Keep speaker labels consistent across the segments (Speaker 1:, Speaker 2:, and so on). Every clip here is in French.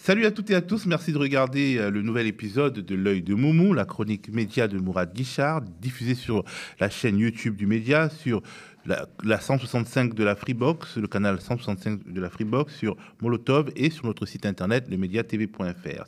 Speaker 1: Salut à toutes et à tous, merci de regarder le nouvel épisode de L'œil de Moumou, la chronique média de Mourad Guichard, diffusée sur la chaîne YouTube du média, sur la 165 de la Freebox, le canal 165 de la Freebox, sur Molotov et sur notre site internet lemediatv.fr.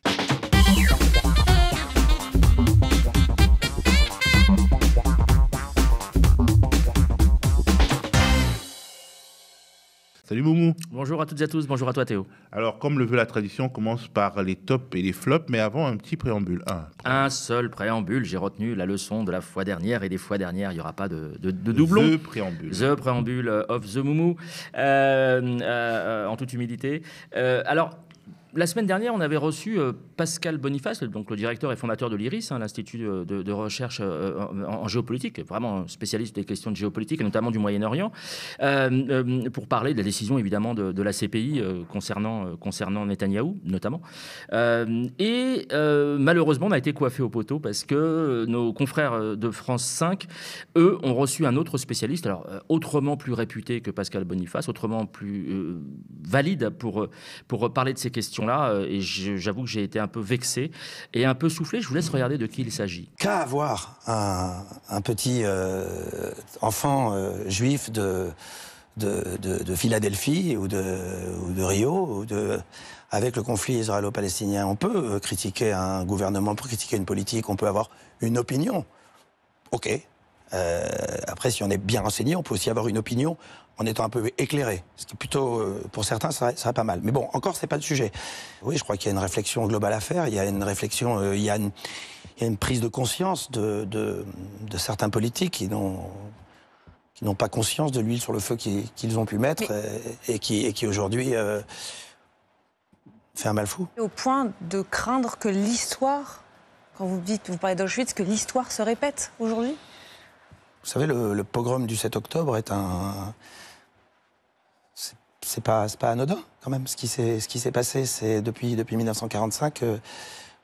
Speaker 1: Salut Moumou.
Speaker 2: Bonjour à toutes et à tous, bonjour à toi Théo.
Speaker 1: Alors, comme le veut la tradition, on commence par les tops et les flops, mais avant, un petit préambule.
Speaker 2: Un seul préambule, j'ai retenu la leçon de la fois dernière, et des fois dernières, il n'y aura pas de doublon.
Speaker 1: The préambule.
Speaker 2: The préambule of the Moumou, en toute humilité. Alors, la semaine dernière, on avait reçu Pascal Boniface, donc le directeur et fondateur de l'IRIS, l'Institut de recherche en géopolitique, vraiment spécialiste des questions de géopolitique, et notamment du Moyen-Orient, pour parler de la décision évidemment de la CPI concernant Netanyahou, notamment. Malheureusement, on a été coiffé au poteau parce que nos confrères de France 5, eux, ont reçu un autre spécialiste, alors autrement plus réputé que Pascal Boniface, autrement plus valide pour parler de ces questions-là, et j'avoue que j'ai été un peu vexé et un peu soufflé. Je vous laisse regarder de qui il s'agit.
Speaker 3: Qu'à avoir un petit enfant juif de Philadelphie ou de Rio, avec le conflit israélo-palestinien. On peut critiquer un gouvernement, on peut critiquer une politique, on peut avoir une opinion. Ok. Après, si on est bien renseigné, on peut aussi avoir une opinion en étant un peu éclairé. Ce qui plutôt, pour certains, serait pas mal. Mais bon, encore, c'est pas le sujet. Oui, je crois qu'il y a une réflexion globale à faire. Il y a une réflexion, il y a une prise de conscience de certains politiques qui n'ont pas conscience de l'huile sur le feu qu'ils ont pu mettre et qui aujourd'hui fait un mal fou.
Speaker 4: Au point de craindre que l'histoire, quand vous parlez d'Auschwitz, que l'histoire se répète aujourd'hui ?
Speaker 3: Vous savez, le pogrom du 7 octobre est c'est pas anodin, quand même. Ce qui s'est passé, c'est depuis 1945,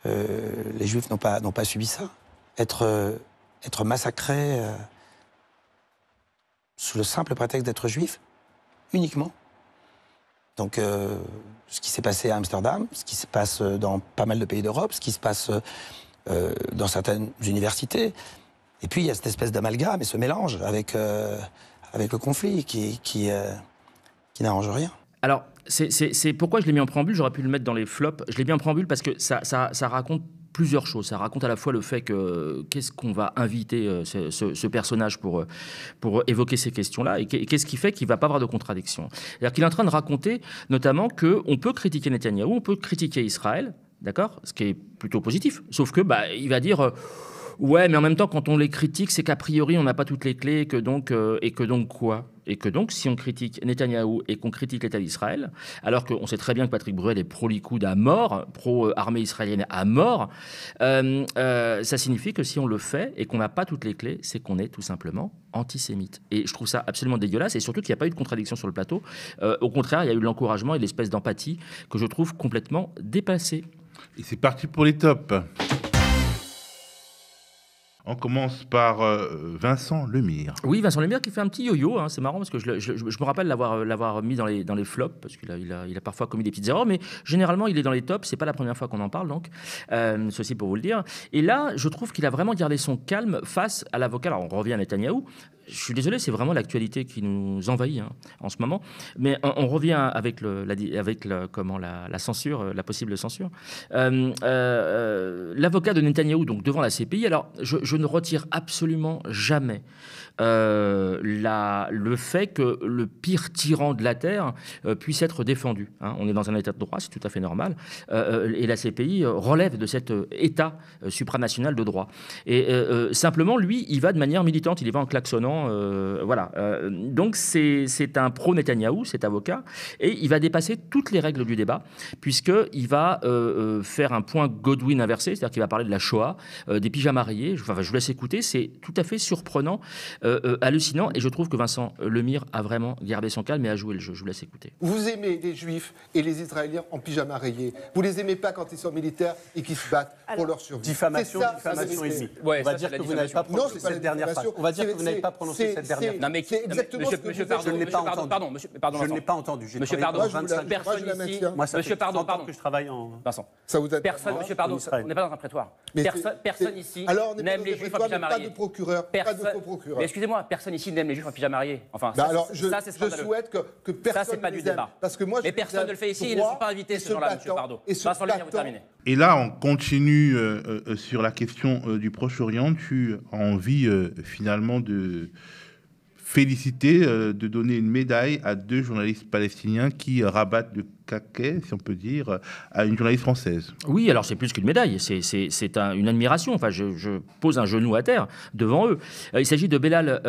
Speaker 3: les Juifs n'ont pas subi ça. Être massacrés sous le simple prétexte d'être juif, uniquement. Donc, ce qui s'est passé à Amsterdam, ce qui se passe dans pas mal de pays d'Europe, ce qui se passe dans certaines universités. Et puis, il y a cette espèce d'amalgame et ce mélange avec le conflit qui n'arrange rien.
Speaker 2: Alors, c'est pourquoi je l'ai mis en préambule, j'aurais pu le mettre dans les flops. Je l'ai mis en préambule parce que ça raconte plusieurs choses. Ça raconte à la fois le fait que qu'est-ce qu'on va inviter ce personnage pour évoquer ces questions-là, et qu'est-ce qui fait qu'il ne va pas avoir de contradiction. C'est-à-dire qu'il est en train de raconter notamment qu'on peut critiquer Netanyahou, on peut critiquer Israël, d'accord, ce qui est plutôt positif, sauf que il va dire... Ouais, mais en même temps, quand on les critique, c'est qu'a priori, on n'a pas toutes les clés, et que donc quoi ? Et que donc, si on critique Netanyahou et qu'on critique l'État d'Israël, alors qu'on sait très bien que Patrick Bruel est pro-Likoud à mort, pro-armée israélienne à mort, ça signifie que si on le fait et qu'on n'a pas toutes les clés, c'est qu'on est tout simplement antisémite. Et je trouve ça absolument dégueulasse, et surtout qu'il n'y a pas eu de contradiction sur le plateau. Au contraire, il y a eu de l'encouragement et l'espèce d'empathie que je trouve complètement dépassée.
Speaker 1: Et c'est parti pour les tops. On commence par Vincent Lemire.
Speaker 2: Oui, Vincent Lemire qui fait un petit yo-yo, c'est marrant parce que je me rappelle l'avoir mis dans les flops, parce qu'il a parfois commis des petites erreurs, mais généralement il est dans les tops, c'est pas la première fois qu'on en parle, donc ceci pour vous le dire. Et là, je trouve qu'il a vraiment gardé son calme face à l'avocat. Alors on revient à Netanyahou. Je suis désolé, c'est vraiment l'actualité qui nous envahit en ce moment. Mais on revient avec la censure, la possible censure. L'avocat de Netanyahou, donc devant la CPI. Alors, je ne retire absolument jamais le fait que le pire tyran de la Terre puisse être défendu. On est dans un état de droit, c'est tout à fait normal. Et la CPI relève de cet état supranational de droit. Et simplement, lui, il va de manière militante, il y va en klaxonnant. Voilà. Donc, c'est un pro-Netanyahou, cet avocat, et il va dépasser toutes les règles du débat, puisqu'il va faire un point Godwin inversé, c'est-à-dire qu'il va parler de la Shoah, des pyjamas rayés. Je vous laisse écouter, c'est tout à fait surprenant, hallucinant, et je trouve que Vincent Lemire a vraiment gardé son calme et a joué le jeu. Je vous laisse écouter.
Speaker 5: Vous aimez les Juifs et les Israéliens en pyjama rayés. Vous les aimez pas quand ils sont militaires et qu'ils se battent pour leur survie.
Speaker 6: Diffamation ici.
Speaker 5: Ouais,
Speaker 6: on va dire que vous n'avez pas prononcé cette dernière phrase. On va dire que vous n'avez pas prononcé prononcé cette dernière
Speaker 5: c'est-
Speaker 6: fois.
Speaker 2: Non, mais
Speaker 5: c'est exactement ce que
Speaker 6: Je ne l'ai pas entendu.
Speaker 2: Pardon, monsieur, pardon,
Speaker 6: Je ne
Speaker 2: Vincent.
Speaker 6: l'ai pas entendu. J'ai
Speaker 2: Monsieur,
Speaker 6: travaillé
Speaker 2: pardon,
Speaker 6: pendant 25 ans.
Speaker 2: personne
Speaker 5: je la
Speaker 2: ici.
Speaker 5: maintiens.
Speaker 6: Moi, ça
Speaker 2: Monsieur,
Speaker 6: fait
Speaker 2: pardon,
Speaker 6: 30 ans que je travaille en...
Speaker 2: Vincent.
Speaker 5: Ça vous aide
Speaker 2: Personne,
Speaker 5: pas
Speaker 2: monsieur, pardon,
Speaker 6: en Israël.
Speaker 2: on n'est pas dans un prétoire.
Speaker 5: Mais
Speaker 2: Personne ici
Speaker 5: Alors, on n'est pas
Speaker 2: n'aime
Speaker 5: dans
Speaker 2: les
Speaker 5: un
Speaker 2: juifs en
Speaker 5: prétoire,
Speaker 2: pyjama
Speaker 5: mais pas
Speaker 2: mariés.
Speaker 5: de procureur, pas de faux procureur.
Speaker 2: Mais excusez-moi, personne ici n'aime les juifs en pyjama mariés. Enfin,
Speaker 5: Bah
Speaker 2: ça,
Speaker 5: alors,
Speaker 2: c'est-
Speaker 5: je
Speaker 2: ça, c'est scandaleux.
Speaker 5: souhaite que personne
Speaker 2: Ça, c'est pas
Speaker 5: ne
Speaker 2: du
Speaker 5: les aime.
Speaker 2: débat.
Speaker 5: Parce que moi,
Speaker 2: Mais
Speaker 5: je
Speaker 2: personne
Speaker 5: les
Speaker 2: ne le fait ici,
Speaker 5: aime
Speaker 2: ils ne sont
Speaker 5: droit
Speaker 2: pas invités,
Speaker 5: et
Speaker 2: ces gens-là, monsieur
Speaker 5: battant,
Speaker 2: Pardo.
Speaker 5: et se
Speaker 2: Vincent Legna, vous
Speaker 5: battant.
Speaker 2: terminez.
Speaker 1: Et là, on continue sur la question du Proche-Orient. Tu as envie finalement de féliciter, de donner une médaille à 2 journalistes palestiniens qui rabattent le caquet, si on peut dire, à une journaliste française.
Speaker 2: Oui, alors c'est plus qu'une médaille, c'est une admiration. Enfin, je pose un genou à terre devant eux. Il s'agit de Belal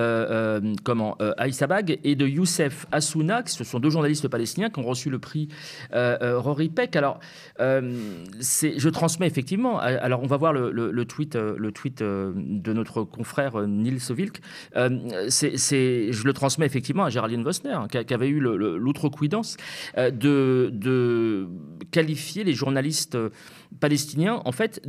Speaker 2: Aïssabag et de Youssef Assouna, ce sont 2 journalistes palestiniens qui ont reçu le prix Rory Peck. Alors, je transmets effectivement. Alors, on va voir le tweet de notre confrère Nils Wilk. Je le transmets effectivement à Géraldine Vosner, qui avait eu l'outrecuidance de qualifier les journalistes palestiniens, en fait,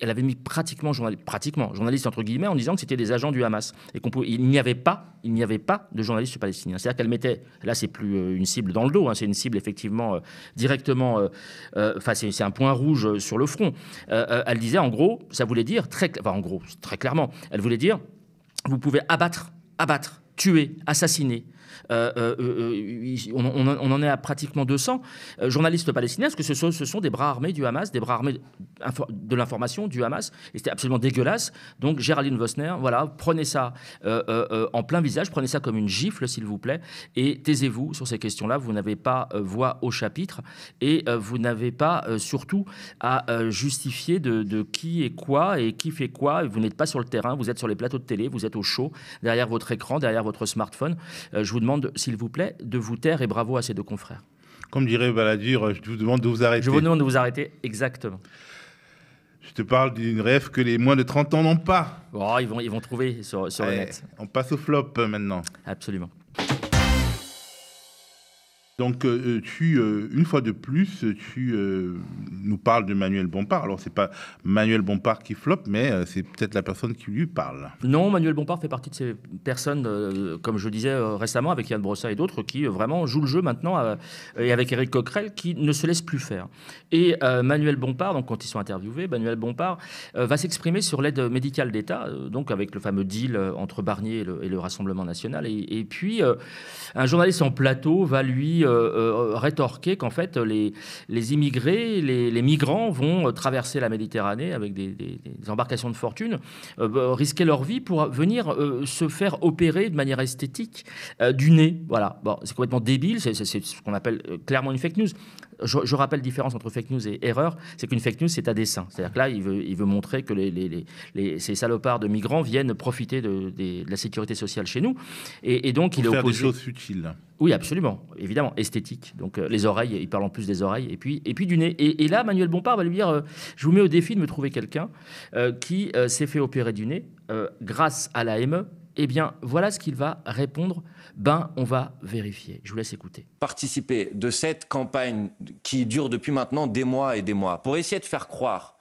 Speaker 2: elle avait mis pratiquement journalistes entre guillemets, en disant que c'était des agents du Hamas et qu'il n'y avait pas de journalistes palestiniens. C'est-à-dire qu'elle mettait, là c'est plus une cible dans le dos, hein, c'est une cible effectivement directement, c'est un point rouge sur le front. Elle disait en gros, ça voulait dire très clairement, elle voulait dire, vous pouvez abattre, tuer, assassiner. On en est à pratiquement 200 journalistes palestiniens, parce que ce sont des bras armés du Hamas, des bras armés de l'information du Hamas, et c'était absolument dégueulasse. Donc Géraldine Vosner, voilà, prenez ça en plein visage, prenez ça comme une gifle, s'il vous plaît, et taisez-vous sur ces questions-là. Vous n'avez pas voix au chapitre, et vous n'avez pas surtout à justifier de qui est quoi et qui fait quoi. Vous n'êtes pas sur le terrain, vous êtes sur les plateaux de télé, vous êtes au chaud, derrière votre écran, derrière votre smartphone. Je vous demande, s'il vous plaît, de vous taire, et bravo à ces 2 confrères.
Speaker 1: Comme dirait Balladur, je vous demande de vous arrêter.
Speaker 2: Je vous demande de vous arrêter, exactement.
Speaker 1: Je te parle d'une rêve que les moins de 30 ans n'ont pas.
Speaker 2: Oh, ils vont trouver sur le net.
Speaker 1: On passe au flop maintenant.
Speaker 2: Absolument.
Speaker 1: Donc, une fois de plus, tu nous parles de Manuel Bompard. Alors, c'est pas Manuel Bompard qui floppe, mais c'est peut-être la personne qui lui parle.
Speaker 2: Non, Manuel Bompard fait partie de ces personnes, comme je disais récemment, avec Yann Brossa et d'autres, qui vraiment jouent le jeu maintenant, et avec Éric Coquerel, qui ne se laisse plus faire. Et Manuel Bompard, donc quand ils sont interviewés, Manuel Bompard va s'exprimer sur l'aide médicale d'État, donc avec le fameux deal entre Barnier et le Rassemblement national. Et puis, un journaliste en plateau va lui rétorquer qu'en fait les immigrés, les migrants vont traverser la Méditerranée avec des embarcations de fortune, risquer leur vie pour venir se faire opérer de manière esthétique du nez. Voilà, bon, c'est complètement débile, c'est ce qu'on appelle clairement une fake news. Je rappelle la différence entre fake news et erreur, c'est qu'une fake news, c'est à dessein. C'est-à-dire que là, il veut montrer que ces salopards de migrants viennent profiter de la sécurité sociale chez nous. Et donc, il est opposé...
Speaker 1: Faire des choses futiles.
Speaker 2: Oui, absolument, évidemment, esthétique. Donc, les oreilles, il parle en plus des oreilles, et puis du nez. Et là, Manuel Bompard va lui dire, je vous mets au défi de me trouver quelqu'un qui s'est fait opérer du nez grâce à l'AME. Eh bien, voilà ce qu'il va répondre. On va vérifier. Je vous laisse écouter.
Speaker 7: Participer de cette campagne qui dure depuis maintenant des mois et des mois, pour essayer de faire croire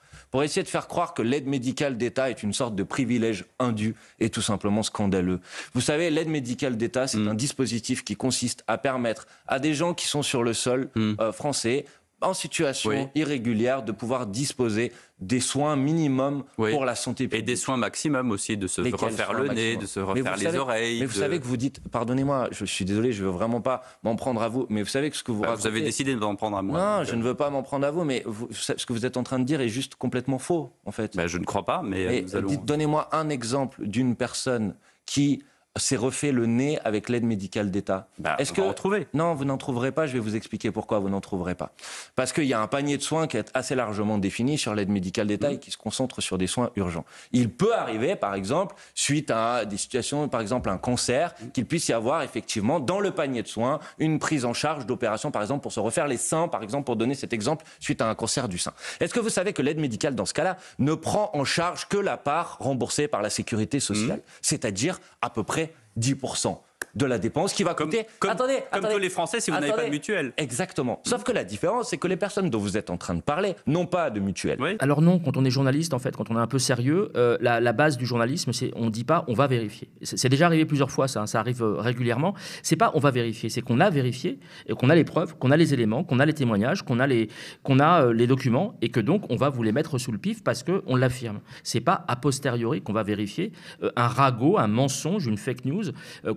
Speaker 7: que l'aide médicale d'État est une sorte de privilège indu et tout simplement scandaleux. Vous savez, l'aide médicale d'État, c'est un dispositif qui consiste à permettre à des gens qui sont sur le sol français, en situation irrégulière, de pouvoir disposer des soins minimums pour la santé publique.
Speaker 8: Et des soins maximum aussi, de se refaire le nez, de se refaire les oreilles.
Speaker 7: Mais vous savez que vous dites, pardonnez-moi, je suis désolé, je ne veux vraiment pas m'en prendre à vous, mais vous savez que ce que vous racontez...
Speaker 8: Vous avez décidé de m'en prendre à moi.
Speaker 7: Non, je ne veux pas m'en prendre à vous, mais ce que vous êtes en train de dire est juste complètement faux, en fait.
Speaker 8: Je ne crois pas, mais
Speaker 7: donnez-moi un exemple d'une personne qui s'est refait le nez avec l'aide médicale d'État.
Speaker 8: Est-ce que vous en trouvez ?
Speaker 7: Non, vous n'en trouverez pas. Je vais vous expliquer pourquoi vous n'en trouverez pas. Parce qu'il y a un panier de soins qui est assez largement défini sur l'aide médicale d'État et qui se concentre sur des soins urgents. Il peut arriver, par exemple, suite à des situations, par exemple un cancer, qu'il puisse y avoir effectivement dans le panier de soins une prise en charge d'opération, par exemple pour se refaire les seins, par exemple pour donner cet exemple suite à un cancer du sein. Est-ce que vous savez que l'aide médicale dans ce cas-là ne prend en charge que la part remboursée par la sécurité sociale, c'est-à-dire à peu près 10%. de la dépense qui va coûter...
Speaker 8: Comme tous les Français si vous n'avez pas de mutuelle.
Speaker 7: Exactement. Sauf que la différence, c'est que les personnes dont vous êtes en train de parler n'ont pas de mutuelle.
Speaker 8: Oui.
Speaker 2: Alors non, quand on est journaliste, en fait, quand on est un peu sérieux, la base du journalisme, c'est on ne dit pas on va vérifier. C'est déjà arrivé plusieurs fois, ça arrive régulièrement. C'est pas on va vérifier, c'est qu'on a vérifié, et qu'on a les preuves, qu'on a les éléments, qu'on a les témoignages, qu'on a les documents, et que donc on va vous les mettre sous le pif parce qu'on l'affirme. C'est pas a posteriori qu'on va vérifier un ragot, un mensonge, une fake news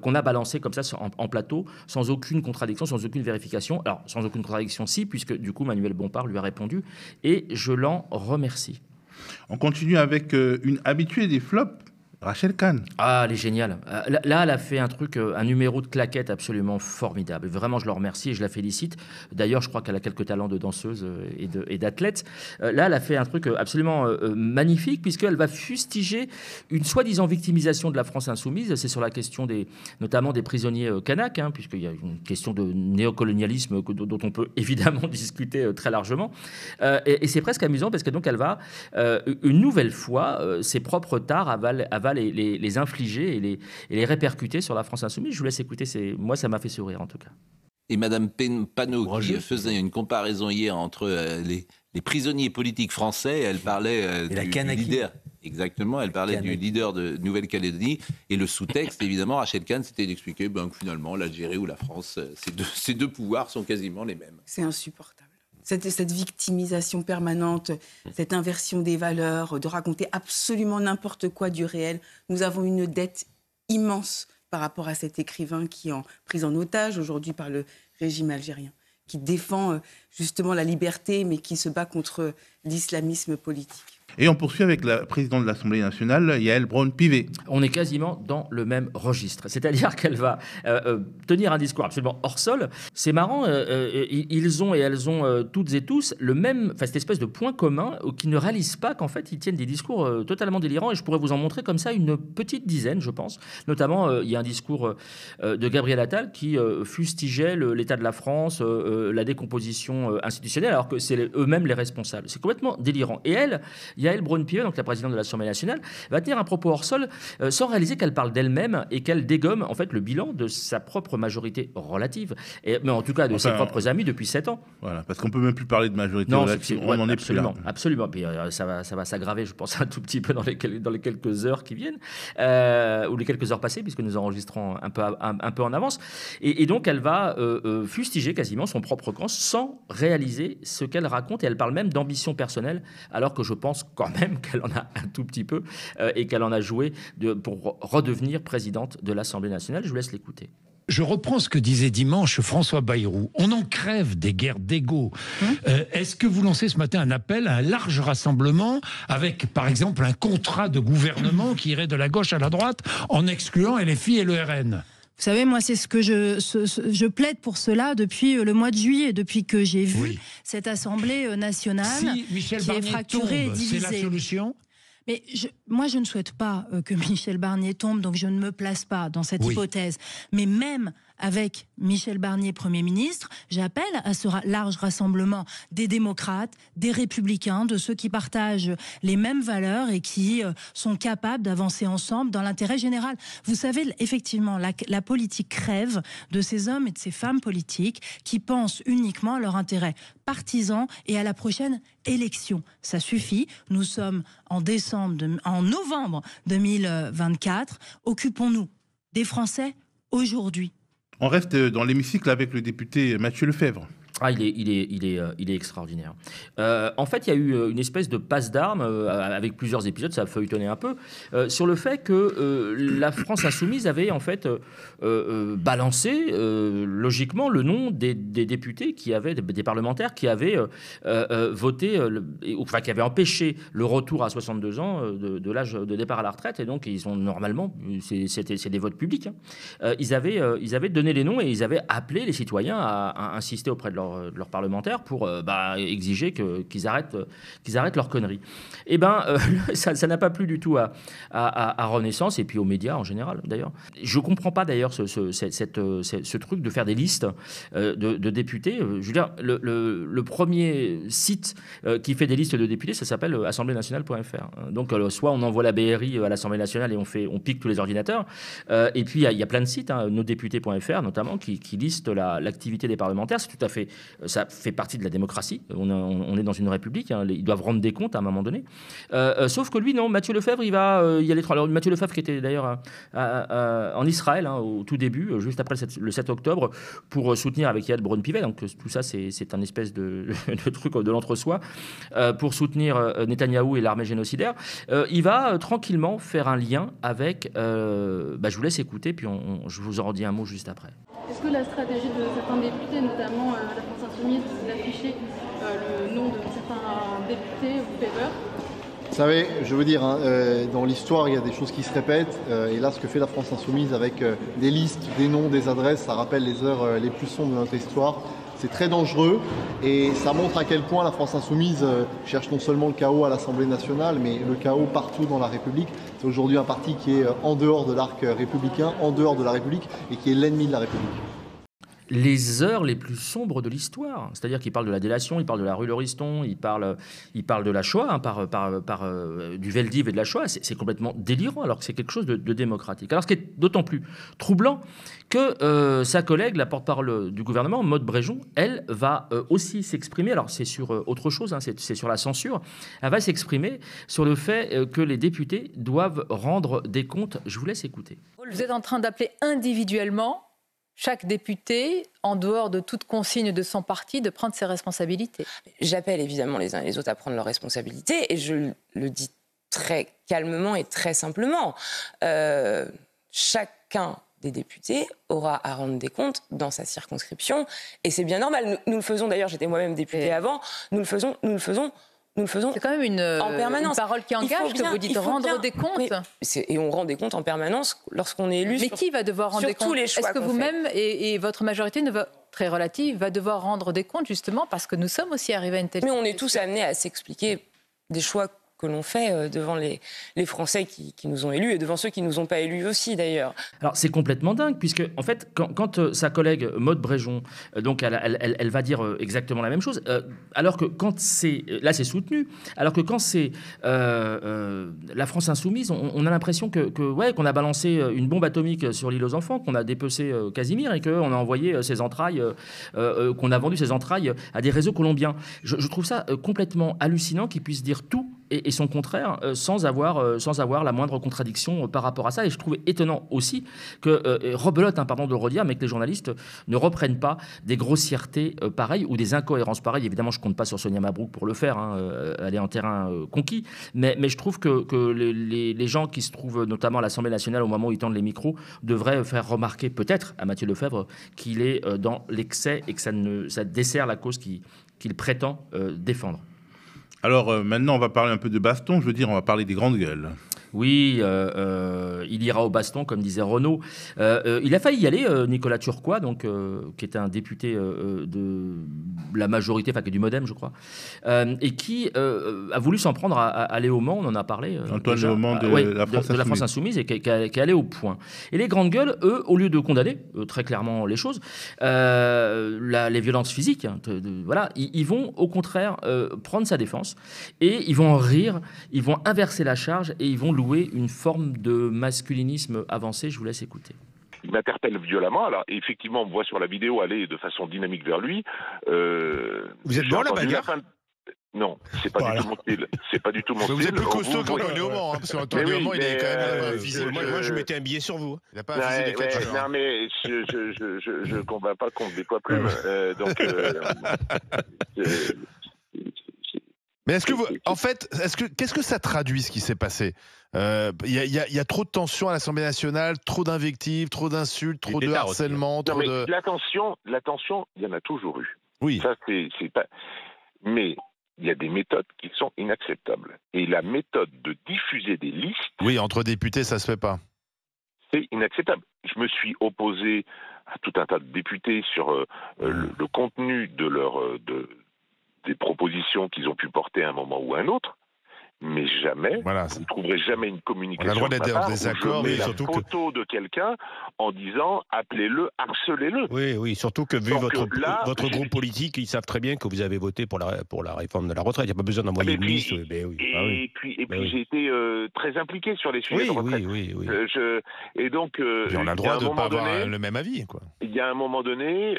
Speaker 2: qu'on a balancé comme ça en plateau, sans aucune contradiction, sans aucune vérification. Alors, sans aucune contradiction, si, puisque du coup, Manuel Bompard lui a répondu, et je l'en remercie.
Speaker 1: On continue avec une habituée des flops, Rachel Kahn.
Speaker 2: Ah, elle est géniale. Là, elle a fait un truc, un numéro de claquettes absolument formidable. Vraiment, je la remercie et je la félicite. D'ailleurs, je crois qu'elle a quelques talents de danseuse et d'athlète. Là, elle a fait un truc absolument magnifique, puisqu'elle va fustiger une soi-disant victimisation de la France insoumise. C'est sur la question notamment des prisonniers kanaks, puisqu'il y a une question de néocolonialisme dont on peut évidemment discuter très largement. Et c'est presque amusant, parce que donc elle va, une nouvelle fois, ses propres tares va les infliger et les répercuter sur la France insoumise. Je vous laisse écouter, moi ça m'a fait sourire en tout cas.
Speaker 9: Et Madame Panot qui faisait une comparaison hier entre les prisonniers politiques français, elle parlait du leader. Exactement, elle parlait du leader de Nouvelle-Calédonie, et le sous-texte, évidemment, Rachel Kahn, c'était d'expliquer que finalement l'Algérie ou la France, ces deux pouvoirs sont quasiment les mêmes.
Speaker 10: C'est insupportable. Cette victimisation permanente, cette inversion des valeurs, de raconter absolument n'importe quoi du réel. Nous avons une dette immense par rapport à cet écrivain qui est pris en otage aujourd'hui par le régime algérien, qui défend justement la liberté, mais qui se bat contre l'islamisme politique.
Speaker 1: Et on poursuit avec la présidente de l'Assemblée nationale, Yaël Braun-Pivet.
Speaker 2: On est quasiment dans le même registre. C'est-à-dire qu'elle va tenir un discours absolument hors sol. C'est marrant, ils ont et elles ont toutes et tous cette espèce de point commun qui ne réalisent pas qu'en fait, ils tiennent des discours totalement délirants. Et je pourrais vous en montrer comme ça une petite dizaine, je pense. Notamment, il y a un discours de Gabriel Attal qui fustigeait l'état de la France, la décomposition institutionnelle, alors que c'est eux-mêmes les responsables. C'est complètement délirant. Et Yaël Braun-Pivet, donc la présidente de l'Assemblée nationale, va tenir un propos hors sol sans réaliser qu'elle parle d'elle-même et qu'elle dégomme en fait le bilan de sa propre majorité relative, mais en tout cas de ses propres amis depuis 7 ans.
Speaker 1: Voilà, parce qu'on peut même plus parler de majorité relative, on n'en est plus là.
Speaker 2: Absolument, puis ça va s'aggraver, je pense, un tout petit peu dans les quelques heures qui viennent, ou les quelques heures passées, puisque nous enregistrons un peu en avance. Et donc elle va fustiger quasiment son propre camp sans réaliser ce qu'elle raconte, et elle parle même d'ambition personnelle, alors que je pense quand même qu'elle en a un tout petit peu et qu'elle en a joué pour redevenir présidente de l'Assemblée nationale. Je vous laisse l'écouter.
Speaker 11: Je reprends ce que disait dimanche François Bayrou. On en crève des guerres d'ego. Est-ce que vous lancez ce matin un appel à un large rassemblement avec, par exemple, un contrat de gouvernement qui irait de la gauche à la droite en excluant LFI et le RN ?
Speaker 12: Vous savez, moi, c'est ce que je plaide pour cela depuis le mois de juillet, depuis que j'ai vu cette Assemblée nationale qui est fracturée et divisée.
Speaker 11: C'est la solution ?
Speaker 12: Mais moi, je ne souhaite pas que Michel Barnier tombe, donc je ne me place pas dans cette hypothèse. Mais même avec Michel Barnier, Premier ministre, j'appelle à ce large rassemblement des démocrates, des républicains, de ceux qui partagent les mêmes valeurs et qui sont capables d'avancer ensemble dans l'intérêt général. Vous savez, effectivement, la politique crève de ces hommes et de ces femmes politiques qui pensent uniquement à leur intérêt partisan et à la prochaine élection. Ça suffit. Nous sommes en novembre 2024. Occupons-nous des Français aujourd'hui.
Speaker 1: On reste dans l'hémicycle avec le député Mathieu Lefebvre.
Speaker 2: Ah, il est extraordinaire. En fait, il y a eu une espèce de passe d'armes avec plusieurs épisodes, ça a feuilletonné un peu, sur le fait que la France insoumise avait en fait balancé logiquement le nom des députés des parlementaires qui avaient voté, enfin qui avaient empêché le retour à 62 ans de l'âge de départ à la retraite, et donc ils ont normalement, c'est des votes publics, ils avaient donné les noms et ils avaient appelé les citoyens à insister auprès de leurs parlementaires pour exiger qu'ils arrêtent leurs conneries. Eh bien, ça n'a pas plu du tout à Renaissance et puis aux médias en général, d'ailleurs. Je ne comprends pas, d'ailleurs, ce truc de faire des listes de députés. Je veux dire, le premier site qui fait des listes de députés, ça s'appelle assembléenationale.fr. Donc, soit on envoie la BRI à l'Assemblée nationale et on pique tous les ordinateurs. Et puis, il y a plein de sites, nosdéputés.fr notamment, qui listent l'activité des parlementaires. C'est tout à fait, ça fait partie de la démocratie. On est dans une république. Ils doivent rendre des comptes à un moment donné. Sauf que lui, non. Mathieu Lefebvre, il va y aller. Alors, Mathieu Lefebvre, qui était d'ailleurs en Israël au tout début, juste après le 7 octobre, pour soutenir avec Yael Braun-Pivet. Donc, tout ça, c'est un espèce de truc de l'entre-soi. Pour soutenir Netanyahou et l'armée génocidaire. Il va tranquillement faire un lien avec... je vous laisse écouter, puis je vous en redis un mot juste après.
Speaker 13: Est-ce que la stratégie de certains députés, notamment la France Insoumise, d'afficher le nom de certains députés vous fait peur ?
Speaker 14: Vous savez, je veux dire, dans l'histoire, il y a des choses qui se répètent. Et là, ce que fait la France Insoumise avec des listes, des noms, des adresses, ça rappelle les heures les plus sombres de notre histoire. C'est très dangereux et ça montre à quel point la France Insoumise cherche non seulement le chaos à l'Assemblée nationale, mais le chaos partout dans la République. C'est aujourd'hui un parti qui est en dehors de l'arc républicain, en dehors de la République et qui est l'ennemi de la République.
Speaker 2: Les heures les plus sombres de l'histoire. C'est-à-dire qu'il parle de la délation, il parle de la rue Lauriston, il parle de la Shoah, du Veldiv et de la Shoah. C'est complètement délirant, alors que c'est quelque chose de démocratique. Alors, ce qui est d'autant plus troublant que sa collègue, la porte-parole du gouvernement, Maude Bréjon, elle va aussi s'exprimer. Alors, c'est sur autre chose, c'est sur la censure. Elle va s'exprimer sur le fait que les députés doivent rendre des comptes. Je vous laisse écouter.
Speaker 15: Vous êtes en train d'appeler individuellement chaque député, en dehors de toute consigne de son parti, de prendre ses responsabilités.
Speaker 16: J'appelle évidemment les uns et les autres à prendre leurs responsabilités et je le dis très calmement et très simplement. Chacun des députés aura à rendre des comptes dans sa circonscription et c'est bien normal. Nous le faisons d'ailleurs, j'étais moi-même députée avant, nous le faisons.
Speaker 15: C'est quand même
Speaker 16: en permanence.
Speaker 15: Une parole qui engage, que vous dites rendre des comptes.
Speaker 16: Et on rend des comptes en permanence lorsqu'on est élu.
Speaker 15: Mais qui va devoir rendre des comptes ? Est-ce que vous-même et votre majorité très relative va devoir rendre des comptes justement parce que nous sommes aussi arrivés à une telle...
Speaker 16: Mais on est tous amenés à s'expliquer des choix que l'on fait devant les Français qui nous ont élus et devant ceux qui ne nous ont pas élus aussi d'ailleurs.
Speaker 2: Alors c'est complètement dingue puisque en fait quand sa collègue Maude Bréjon donc elle va dire exactement la même chose alors que quand c'est soutenu alors que quand c'est la France Insoumise on a l'impression qu'on a balancé une bombe atomique sur l'île aux enfants, qu'on a dépecé Casimir et qu'on a envoyé ses entrailles qu'on a vendu ses entrailles à des réseaux colombiens. Je trouve ça complètement hallucinant qu'ils puissent dire tout et son contraire sans avoir la moindre contradiction par rapport à ça. Et je trouve étonnant aussi que rebelote, pardon de le redire, mais que les journalistes ne reprennent pas des grossièretés pareilles ou des incohérences pareilles. Évidemment, je ne compte pas sur Sonia Mabrouk pour le faire, elle est en terrain conquis, mais je trouve que les gens qui se trouvent notamment à l'Assemblée nationale au moment où ils tendent les micros devraient faire remarquer peut-être à Mathieu Lefebvre qu'il est dans l'excès et que ça dessert la cause qu'il prétend défendre.
Speaker 1: Alors maintenant, on va parler un peu de baston. Je veux dire, on va parler des grandes gueules.
Speaker 2: Oui, il ira au baston, comme disait Renaud. Il a failli y aller, Nicolas Turquois, donc, qui est un député de la majorité, enfin qui est du Modem, je crois, et qui a voulu s'en prendre à Léo Mans, on en a parlé.
Speaker 1: Antoine Léo Mans de la France
Speaker 2: Insoumise, et qui est allé au point. Et les grandes gueules, eux, au lieu de condamner très clairement les choses, les violences physiques, voilà, ils vont au contraire prendre sa défense, et ils vont en rire, ils vont inverser la charge, et ils vont louer une forme de masculinisme avancé. Je vous laisse écouter.
Speaker 17: Il m'interpelle violemment. Alors, effectivement, on voit sur la vidéo aller de façon dynamique vers lui.
Speaker 18: Vous êtes bon, la bagarre ?
Speaker 17: Non, c'est pas du tout mon style. C'est pas du tout mon style.
Speaker 18: Vous êtes plus costaud qu'Antoine Léo Mans, parce qu'Antoine Léo Mans, il est quand même visé. Moi, je mettais un billet sur vous. Il n'a pas un physique de catcheur.
Speaker 17: Non, mais je combats pas contre des poids plumes.
Speaker 18: Mais est-ce que vous, en fait, qu'est-ce que ça traduit ce qui s'est passé ? Il y a trop de tensions à l'Assemblée nationale, trop d'invectives, trop d'insultes, trop de harcèlement, trop de...
Speaker 17: La tension, il y en a toujours eu.
Speaker 18: Oui.
Speaker 17: Ça, c'est pas... Mais il y a des méthodes qui sont inacceptables. Et la méthode de diffuser des listes...
Speaker 18: Oui, entre députés, ça se fait pas.
Speaker 17: C'est inacceptable. Je me suis opposé à tout un tas de députés sur le contenu de des propositions qu'ils ont pu porter à un moment ou à un autre. Mais jamais, vous ne trouverez jamais une communication.
Speaker 18: On a le droit d'être en
Speaker 17: désaccord, mais surtout la photo de quelqu'un en disant appelez-le, harcelez-le.
Speaker 19: Oui, surtout que vu votre groupe politique, ils savent très bien que vous avez voté pour la réforme de la retraite. Il n'y a pas besoin d'envoyer une liste.
Speaker 17: Et puis j'ai été très impliqué sur les sujets de retraite. Et donc,
Speaker 18: et on a le droit de ne pas avoir le même avis, quoi.
Speaker 17: Il y a un moment donné,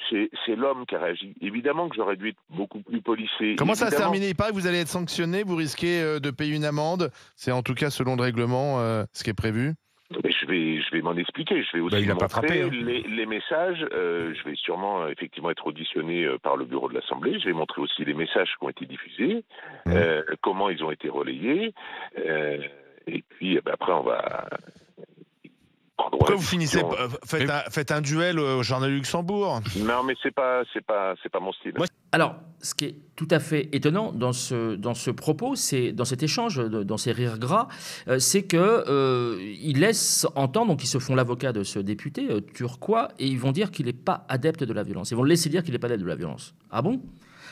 Speaker 17: c'est l'homme qui a réagi. Évidemment que j'aurais dû être beaucoup plus policé.
Speaker 18: Comment ça se termine? Il paraît que vous allez être sanctionné. Vous risquez de payer une amende. C'est en tout cas selon le règlement ce qui est prévu.
Speaker 17: Mais je vais m'en expliquer. Je vais aussi montrer les messages. Je vais sûrement effectivement être auditionné par le bureau de l'Assemblée. Je vais montrer aussi les messages qui ont été diffusés, comment ils ont été relayés. Et puis après, on va...
Speaker 18: Pourquoi vous finissez faites un duel au Journal du Luxembourg?
Speaker 17: Non, mais c'est pas mon style.
Speaker 2: Alors, ce qui est tout à fait étonnant dans ce propos, c'est dans cet échange, dans ces rires gras, c'est que ils laissent entendre, donc ils se font l'avocat de ce député turquois, et ils vont dire qu'il n'est pas adepte de la violence. Ils vont le laisser dire qu'il n'est pas adepte de la violence. Ah bon?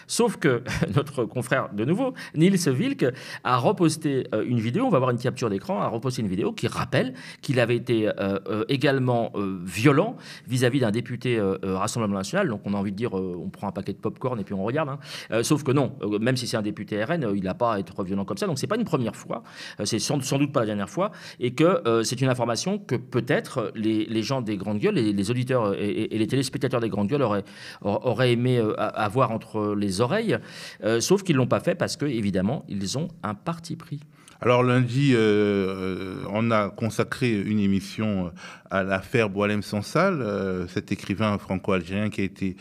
Speaker 2: Sauf que notre confrère, de nouveau, Niels Wilk, a reposté une vidéo, on va voir une capture d'écran, a reposté une vidéo qui rappelle qu'il avait été également violent vis-à-vis d'un député Rassemblement National. Donc on a envie de dire, on prend un paquet de pop-corn et puis on regarde. Sauf que non, même si c'est un député RN, il n'a pas à être violent comme ça. Donc c'est pas une première fois, c'est sans doute pas la dernière fois, et que c'est une information que peut-être les gens des grandes gueules, les auditeurs et les téléspectateurs des grandes gueules auraient aimé avoir entre les oreilles, sauf qu'ils ne l'ont pas fait parce que, évidemment, ils ont un parti pris.
Speaker 1: Alors lundi, on a consacré une émission à l'affaire Boualem Sansal, cet écrivain franco-algérien qui a été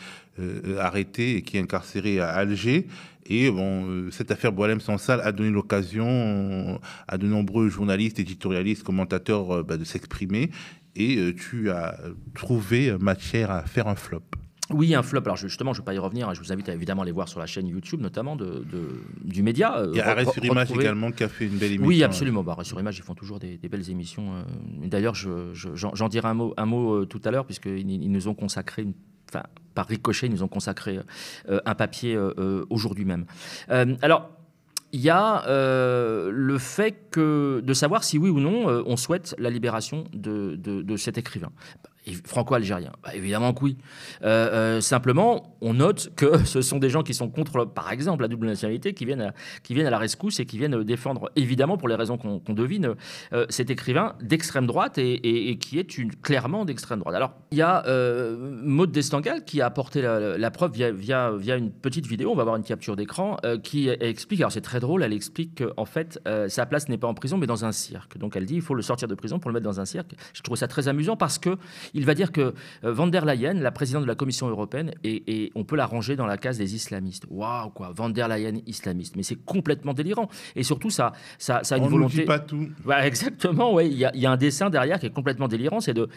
Speaker 1: arrêté et qui est incarcéré à Alger. Et bon, cette affaire Boualem Sansal a donné l'occasion à de nombreux journalistes, éditorialistes, commentateurs de s'exprimer. Et tu as trouvé matière à faire un flop.
Speaker 2: Oui, un flop. Alors justement, je ne vais pas y revenir. Je vous invite à évidemment à aller voir sur la chaîne YouTube, notamment du média.
Speaker 1: Il y a Arrêt sur Image également qui a fait une belle émission.
Speaker 2: Oui, absolument. Arrêt sur Image, ils font toujours des belles émissions. D'ailleurs, j'en dirai un mot tout à l'heure, puisqu'ils nous ont consacré, par ricochet, ils nous ont consacré un papier aujourd'hui même. Alors, il y a le fait de savoir si oui ou non on souhaite la libération de cet écrivain. Franco-algérien, évidemment que oui. Simplement, on note que ce sont des gens qui sont contre, par exemple, la double nationalité, qui viennent à la rescousse et qui viennent défendre, évidemment, pour les raisons qu'on devine, cet écrivain d'extrême droite et qui est clairement d'extrême droite. Alors, il y a Maud Destangal qui a apporté la preuve via une petite vidéo, on va voir une capture d'écran, qui explique, alors c'est très drôle, elle explique qu'en fait, sa place n'est pas en prison, mais dans un cirque. Donc elle dit, il faut le sortir de prison pour le mettre dans un cirque. Je trouve ça très amusant parce que il va dire que von der Leyen, la présidente de la Commission européenne, et on peut la ranger dans la case des islamistes. Waouh, quoi, von der Leyen islamiste. Mais c'est complètement délirant. Et surtout, ça a une volonté...
Speaker 1: On ne dit pas tout.
Speaker 2: Exactement, ouais. Il y a un dessin derrière qui est complètement délirant. C'est de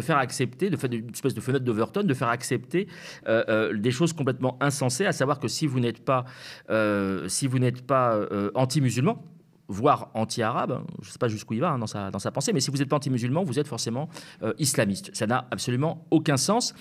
Speaker 2: faire accepter, de faire une espèce de fenêtre d'Overton, de faire accepter des choses complètement insensées, à savoir que si vous n'êtes pas anti-musulman, voire anti-arabe, je ne sais pas jusqu'où il va dans sa pensée, mais si vous n'êtes pas anti-musulman, vous êtes forcément islamiste. Ça n'a absolument aucun sens.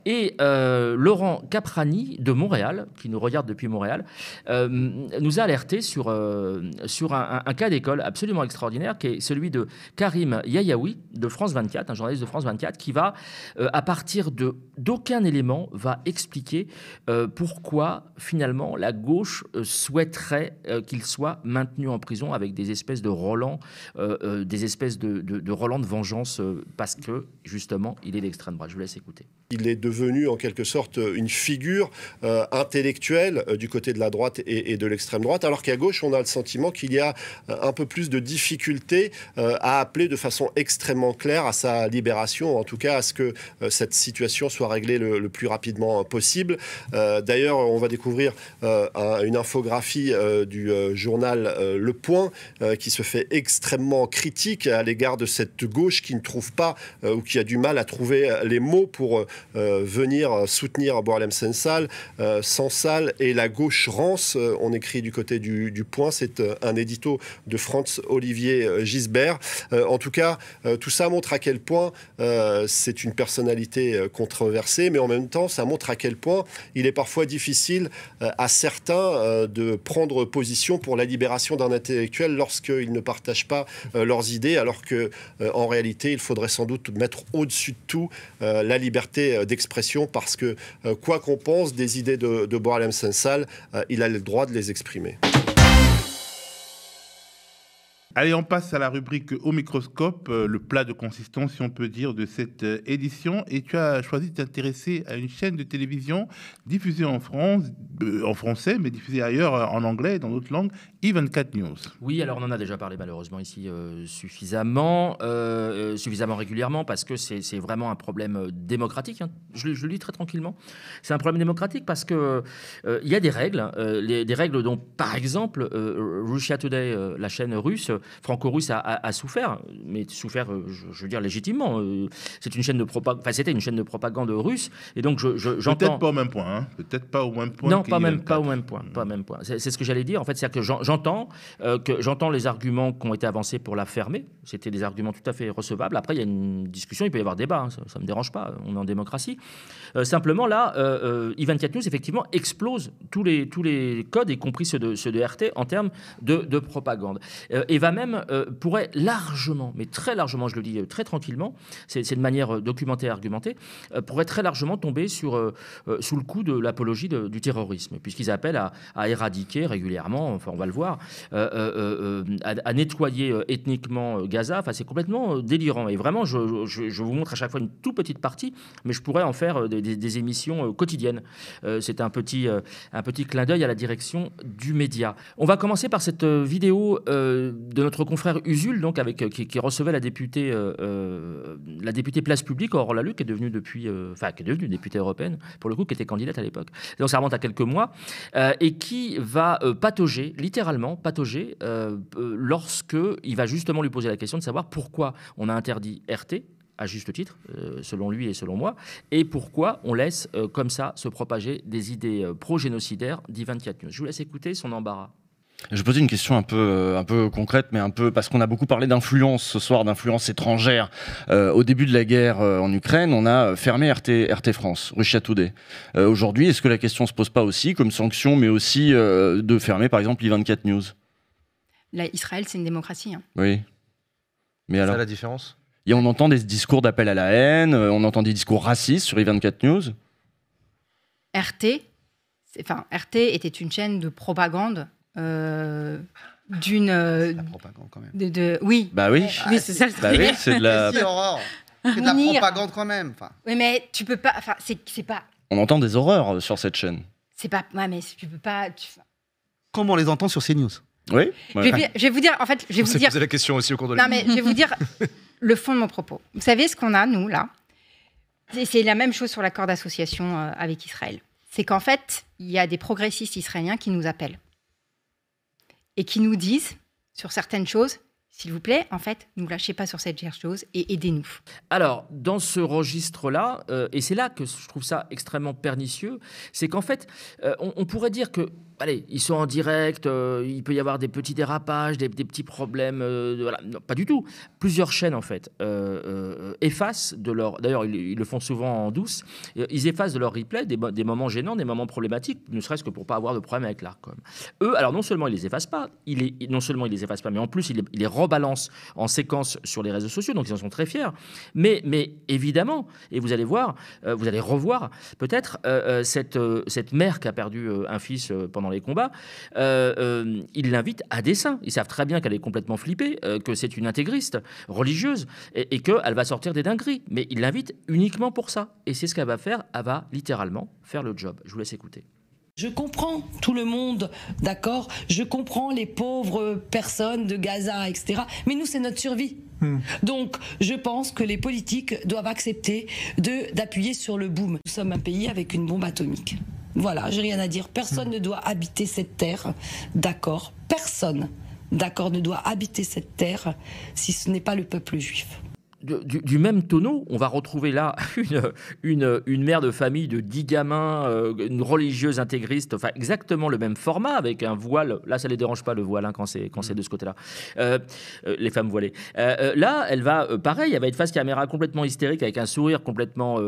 Speaker 2: Et Laurent Caprani de Montréal, qui nous regarde depuis Montréal, nous a alerté sur un cas d'école absolument extraordinaire, qui est celui de Karim Yayaoui de France 24, un journaliste de France 24, qui va, à partir d'aucun élément, va expliquer pourquoi, finalement, la gauche souhaiterait qu'il soit maintenu en prison avec des espèces de relents, de relents de vengeance, parce que, justement, il est d'extrême droite. Je vous laisse écouter.
Speaker 20: Il est devenu, en quelque sorte, une figure intellectuelle du côté de la droite et de l'extrême droite, alors qu'à gauche, on a le sentiment qu'il y a un peu plus de difficulté à appeler de façon extrêmement claire à sa libération, en tout cas à ce que cette situation soit réglée le plus rapidement possible. D'ailleurs, on va découvrir une infographie du journal Le Point qui se fait extrêmement critique à l'égard de cette gauche qui ne trouve pas ou qui a du mal à trouver les mots pour venir soutenir Boualem Sansal. Sansal et la gauche rance, on écrit du côté du Point, c'est un édito de Franz-Olivier Gisbert. En tout cas, tout ça montre à quel point c'est une personnalité controversée, mais en même temps, ça montre à quel point il est parfois difficile à certains de prendre position pour la libération d'un intellectuel lorsqu'ils ne partagent pas leurs idées, alors que en réalité, il faudrait sans doute mettre au-dessus de tout la liberté d'expression, parce que quoi qu'on pense des idées de Boualem Sansal, il a le droit de les exprimer.
Speaker 1: Allez, on passe à la rubrique Au microscope, le plat de consistance, si on peut dire, de cette édition. Et tu as choisi de t'intéresser à une chaîne de télévision diffusée en France, en français, mais diffusée ailleurs en anglais et dans d'autres langues, E24 News.
Speaker 2: Oui, alors on en a déjà parlé malheureusement ici suffisamment régulièrement, parce que c'est vraiment un problème démocratique. Hein. Je le lis très tranquillement. C'est un problème démocratique parce que il y a des règles, des règles dont, par exemple, Russia Today, la chaîne russe, franco-russe, a souffert, mais souffert, je veux dire légitimement. C'est une chaîne de propagande, enfin c'était une chaîne de propagande russe, et donc j'entends.
Speaker 1: Peut-être pas au même point, hein. Peut-être pas au même point.
Speaker 2: Non, pas au même point, pas au même point. C'est ce que j'allais dire. En fait, c'est que j'entends les arguments qui ont été avancés pour la fermer. C'était des arguments tout à fait recevables. Après, il y a une discussion, il peut y avoir débat. Hein, ça me dérange pas. On est en démocratie. Simplement là, E24 News effectivement explose tous les codes, y compris ceux de RT, en termes de propagande. Et va même, pourrait largement, mais très largement, je le dis très tranquillement, c'est de manière documentée et argumentée, pourrait très largement tomber sous le coup de l'apologie du terrorisme, puisqu'ils appellent à éradiquer régulièrement, enfin on va le voir, à nettoyer ethniquement Gaza. Enfin, c'est complètement délirant. Et vraiment, je vous montre à chaque fois une toute petite partie, mais je pourrais en faire des émissions quotidiennes. C'est un petit clin d'œil à la direction du média. On va commencer par cette vidéo de notre confrère Usul, donc qui recevait la députée Place Publique, Aurore Lalucq, qui est devenue députée européenne, pour le coup, qui était candidate à l'époque. Donc ça remonte à quelques mois, et qui va littéralement patauger, lorsque il va justement lui poser la question de savoir pourquoi on a interdit RT, à juste titre, selon lui et selon moi, et pourquoi on laisse comme ça se propager des idées pro-génocidaires d'E24 News. Je vous laisse écouter son embarras.
Speaker 21: Je posais une question un peu concrète, mais un peu parce qu'on a beaucoup parlé d'influence ce soir, d'influence étrangère. Au début de la guerre en Ukraine, on a fermé RT France, Russia Today. Aujourd'hui, est-ce que la question se pose pas aussi comme sanction, mais aussi de fermer par exemple E24 News?
Speaker 22: Là, Israël, c'est une démocratie. Hein.
Speaker 21: Oui. Mais alors,
Speaker 23: c'est la différence.
Speaker 21: Et on entend des discours d'appel à la haine, on entend des discours racistes sur E24 News.
Speaker 22: RT était une chaîne de propagande.
Speaker 23: La propagande quand même.
Speaker 22: Oui.
Speaker 21: Bah oui.
Speaker 22: Oui, c'est ça le truc.
Speaker 21: Bah oui, c'est de la.
Speaker 23: Si, Aurore. C'est de la propagande quand même. Enfin.
Speaker 22: Oui, mais tu peux pas. Enfin, c'est pas.
Speaker 21: On entend des horreurs sur cette chaîne.
Speaker 22: C'est pas. Ouais, mais tu peux pas.
Speaker 23: Comme on les entend sur CNews.
Speaker 21: Oui.
Speaker 22: Ouais. Je vais vous dire. En fait, je vais vous dire.
Speaker 23: Posé la question aussi au cours de
Speaker 22: Non, mais je vais vous dire le fond de mon propos. Vous savez ce qu'on a nous là. C'est la même chose sur l'accord d'association avec Israël. C'est qu'en fait, il y a des progressistes israéliens qui nous appellent. Et qui nous disent, sur certaines choses, s'il vous plaît, en fait, ne nous lâchez pas sur cette chose et aidez-nous.
Speaker 2: Alors, dans ce registre-là, et c'est là que je trouve ça extrêmement pernicieux, c'est qu'en fait, on pourrait dire que, allez, ils sont en direct, il peut y avoir des petits dérapages, des petits problèmes, voilà. Non, pas du tout. Plusieurs chaînes, en fait, effacent de leur... D'ailleurs, ils le font souvent en douce. Ils effacent de leur replay des moments gênants, des moments problématiques, ne serait-ce que pour pas avoir de problème avec l'ARCOM. Eux, alors non seulement ils les effacent pas, mais en plus, ils les rebalancent en séquence sur les réseaux sociaux, donc ils en sont très fiers. Mais évidemment, et vous allez voir, vous allez revoir peut-être cette mère qui a perdu un fils pendant les combats, ils l'invitent à dessein. Ils savent très bien qu'elle est complètement flippée, que c'est une intégriste religieuse et qu'elle va sortir des dingueries. Mais ils l'invitent uniquement pour ça. Et c'est ce qu'elle va faire. Elle va littéralement faire le job. Je vous laisse écouter.
Speaker 24: Je comprends tout le monde, d'accord. Je comprends les pauvres personnes de Gaza, etc. Mais nous, c'est notre survie. Donc, je pense que les politiques doivent accepter d'appuyer sur le boom. Nous sommes un pays avec une bombe atomique. Voilà, j'ai rien à dire. Personne ne doit habiter cette terre, d'accord. Personne, d'accord, ne doit habiter cette terre si ce n'est pas le peuple juif.
Speaker 2: du même tonneau, on va retrouver là une mère de famille de 10 gamins, une religieuse intégriste, enfin exactement le même format, avec un voile. Là, ça ne les dérange pas le voile quand c'est de ce côté-là. Les femmes voilées. Là, elle va, pareil, elle va être face caméra complètement hystérique, avec un sourire complètement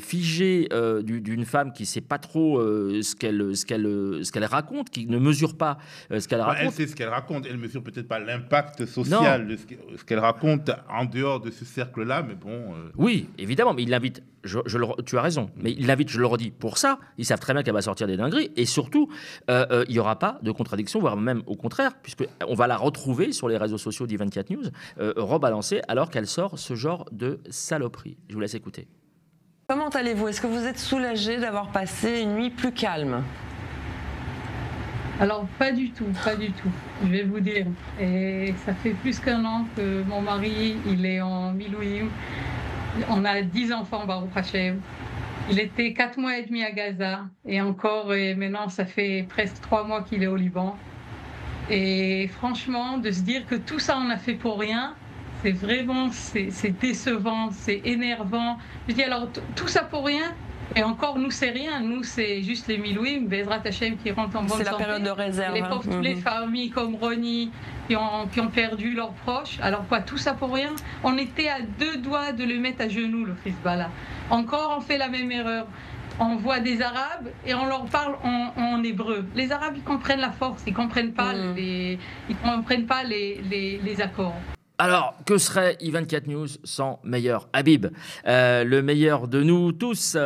Speaker 2: figé d'une femme qui ne sait pas trop ce qu'elle raconte, qui ne mesure pas ce qu'elle raconte.
Speaker 1: Elle sait ce qu'elle raconte, elle ne mesure peut-être pas l'impact social de ce qu'elle raconte en dehors de ce cercle-là, mais bon...
Speaker 2: Oui, évidemment, mais il l'invite, tu as raison, mais il l'invite, je le redis, pour ça. Ils savent très bien qu'elle va sortir des dingueries, et surtout, il n'y aura pas de contradiction, voire même au contraire, puisqu'on va la retrouver sur les réseaux sociaux d'I24 News, rebalancée, alors qu'elle sort ce genre de saloperie. Je vous laisse écouter.
Speaker 3: Comment allez-vous? Est-ce que vous êtes soulagé d'avoir passé une nuit plus calme?
Speaker 4: Alors, pas du tout, je vais vous dire. Et ça fait plus qu'1 an que mon mari, il est en Milouim. On a 10 enfants, Baruch Hashem. Il était 4 mois et demi à Gaza. Et encore, et maintenant, ça fait presque 3 mois qu'il est au Liban. Et franchement, de se dire que tout ça, on a fait pour rien, c'est vraiment, c'est décevant, c'est énervant. Je dis alors, tout ça pour rien? Et encore, nous, c'est rien. Nous, c'est juste les Milouim, Bezrat Hashem, qui rentrent en bonne santé.
Speaker 3: C'est la période de réserve.
Speaker 4: Les pauvres, toutes les familles comme Ronnie, qui ont perdu leurs proches. Alors quoi, tout ça pour rien? On était à 2 doigts de le mettre à genoux, le Hezbollah. Encore, on fait la même erreur. On voit des Arabes et on leur parle en hébreu. Les Arabes, ils comprennent la force, ils comprennent pas les accords.
Speaker 2: Alors, que serait I24 News sans Meyer Habib, le meilleur de nous tous,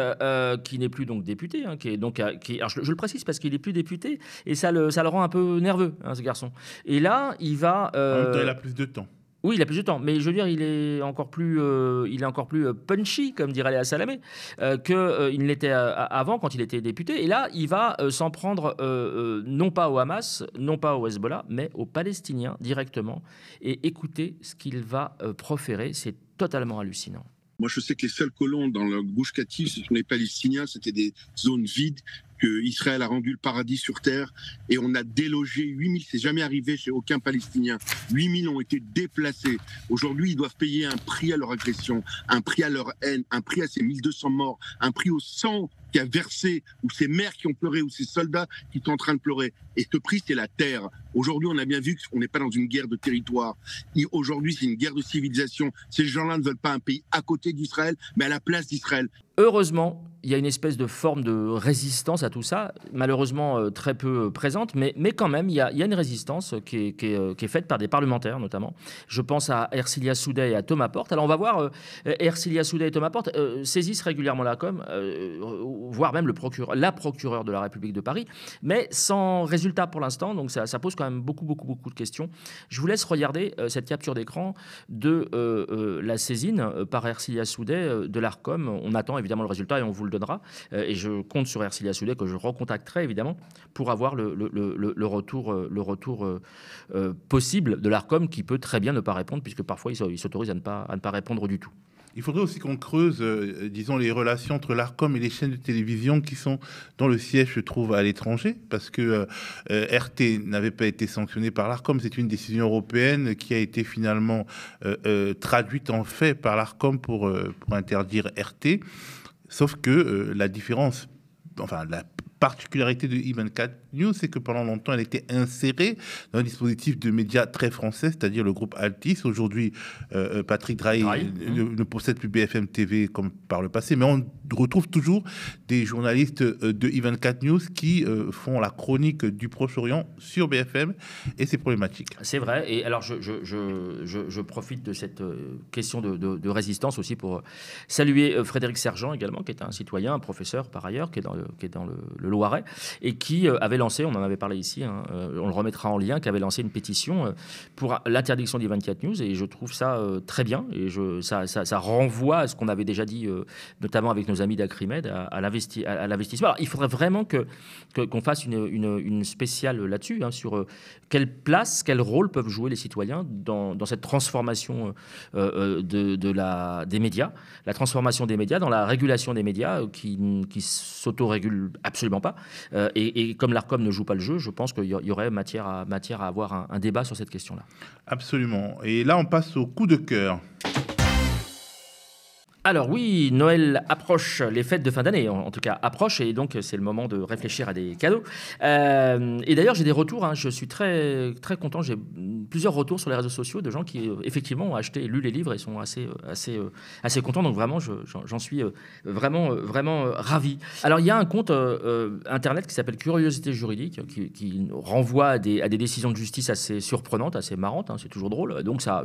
Speaker 2: qui n'est plus donc député, qui est donc, alors je le précise parce qu'il n'est plus député, et ça le rend un peu nerveux, ce garçon. Et là, il va...
Speaker 1: En même temps, il a plus de temps.
Speaker 2: Oui, il a plus de temps, mais je veux dire, il est encore plus punchy, comme dirait Léa Salamé, qu'il ne l'était avant quand il était député. Et là, il va s'en prendre non pas au Hamas, non pas au Hezbollah, mais aux Palestiniens directement. Et écoutez ce qu'il va proférer, c'est totalement hallucinant.
Speaker 5: Moi, je sais que les seuls colons dans le Gush Katif, ce sont les Palestiniens, c'était des zones vides que Israël a rendu le paradis sur terre, et on a délogé 8000, c'est jamais arrivé chez aucun Palestinien. 8000 ont été déplacés. Aujourd'hui, ils doivent payer un prix à leur agression, un prix à leur haine, un prix à ces 1200 morts, un prix au sang qui a versé, ou ces mères qui ont pleuré, ou ces soldats qui sont en train de pleurer. Et ce prix, c'est la terre. Aujourd'hui, on a bien vu qu'on n'est pas dans une guerre de territoire. Aujourd'hui, c'est une guerre de civilisation. Ces gens-là ne veulent pas un pays à côté d'Israël, mais à la place d'Israël.
Speaker 2: Heureusement, il y a une espèce de forme de résistance à tout ça, malheureusement très peu présente, mais quand même, il y a une résistance qui est faite par des parlementaires, notamment. Je pense à Ercilia Soudet et à Thomas Porte. Alors, on va voir, Ercilia Soudet et Thomas Porte saisissent régulièrement la com, voire même la procureure de la République de Paris, mais sans résultat pour l'instant, donc ça pose quand même beaucoup de questions. Je vous laisse regarder cette capture d'écran de la saisine par Ercilia Soudet de l'Arcom. On attend évidemment le résultat et on vous le donnera. Et je compte sur Ercilia Soudet, que je recontacterai évidemment, pour avoir le retour possible de l'Arcom, qui peut très bien ne pas répondre, puisque parfois il s'autorise à ne pas répondre du tout.
Speaker 1: Il faudrait aussi qu'on creuse, disons, les relations entre l'Arcom et les chaînes de télévision dont le siège se trouve à l'étranger, parce que RT n'avait pas été sanctionné par l'Arcom. C'est une décision européenne qui a été finalement traduite en fait par l'Arcom pour interdire RT. Sauf que la particularité de I24 News, c'est que pendant longtemps, elle était insérée dans un dispositif de médias très français, c'est-à-dire le groupe Altis. Aujourd'hui, Patrick Drahi ne possède plus BFM TV comme par le passé, mais on retrouve toujours des journalistes de I24 News qui font la chronique du Proche-Orient sur BFM, et c'est problématique.
Speaker 2: C'est vrai, et alors je profite de cette question de résistance aussi pour saluer Frédéric Sergent également, qui est un citoyen, un professeur par ailleurs, qui est dans le Loiret, et qui avait lancé, on en avait parlé ici, on le remettra en lien, qui avait lancé une pétition pour l'interdiction d'I24 News, et je trouve ça très bien, et ça renvoie à ce qu'on avait déjà dit, notamment avec nos amis d'Acrimed, à l'investissement. Alors, il faudrait vraiment qu'on fasse une spéciale là-dessus, sur quelle place, quel rôle peuvent jouer les citoyens dans cette transformation des médias, la transformation des médias, dans la régulation des médias qui s'auto-régulent absolument pas. Et comme l'Arcom ne joue pas le jeu, je pense qu'il y aurait matière à avoir un débat sur cette question-là.
Speaker 1: Absolument. Et là, on passe au coup de cœur.
Speaker 2: Alors oui, Noël approche, les fêtes de fin d'année en tout cas approchent, et donc c'est le moment de réfléchir à des cadeaux. Et d'ailleurs j'ai des retours, hein, je suis très, très content, j'ai plusieurs retours sur les réseaux sociaux de gens qui effectivement ont acheté et lu les livres et sont assez contents, donc vraiment j'en suis vraiment ravi. Alors il y a un compte internet qui s'appelle Curiosité Juridique qui renvoie à des décisions de justice assez surprenantes, assez marrantes, hein, c'est toujours drôle, donc ça